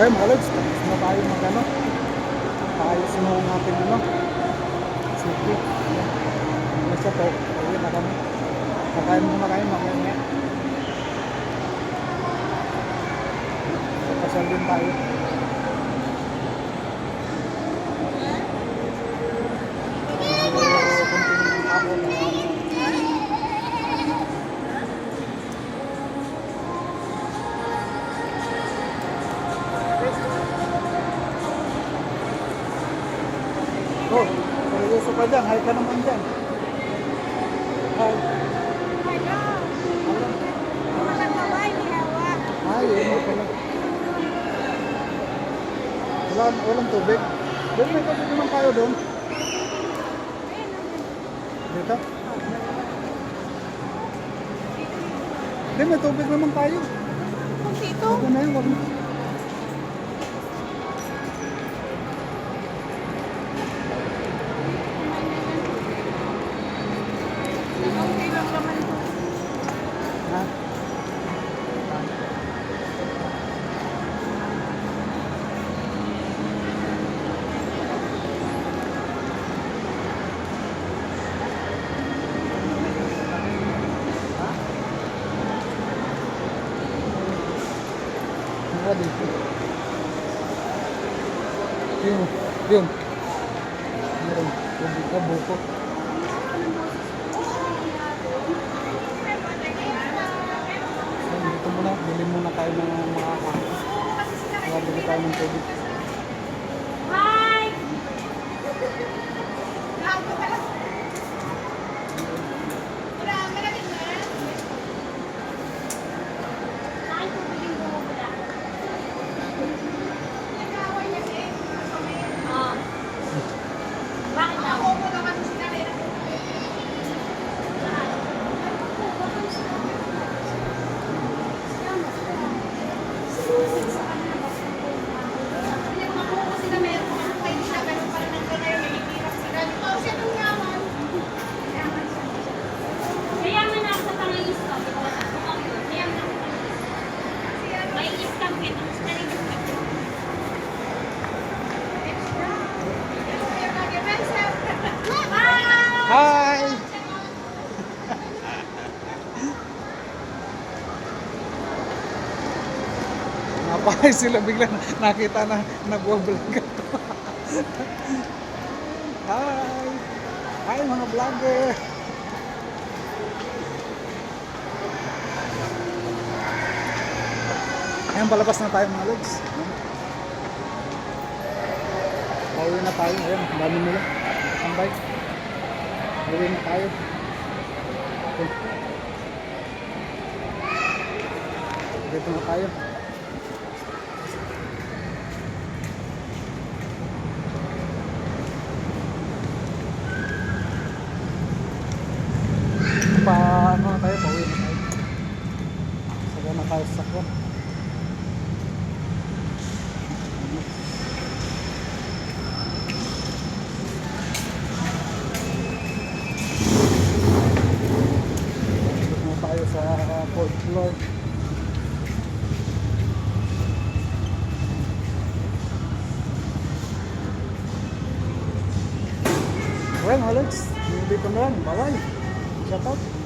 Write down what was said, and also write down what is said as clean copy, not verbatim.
Ay, mga lods, tapos na tayo mag ano. Ayos na ang ating ano. City. Ano siya po? Uwi na kami. Kakain muna kayo mamaya. Pasal din tayo. Oh, seryoso ka dyan. Hi ka naman dyan. Hi. Ay, hindi pala. Walang tubig. Doon may tubig naman tayo doon. Dito? Hindi, may tubig naman tayo. Dito? Wag na yun, wag na. Okay lang naman po. Ha? Ano dito? Yun. Meron. Tubig ka, buko. Ayun, dito muna. Bili muna tayo ng mga kain. Kaya bili tayo ng tubig. Hi! Hi! Napahay sila bigla nakita na nag-vlog ka. Hi! Hi mga vlogger! Ayan, palabas na tayo mga lods. Pauwi na tayo. Ayan, dami nila. Tambay. Pauwi na tayo. Okay. Dito na tayo. Ano na tayo, pauwi na tayo. Saka na tayo sa sakyan. Dito na tayo sa fourth floor. Well, Alex, hindi ko na lang. Bye-bye. Shout out.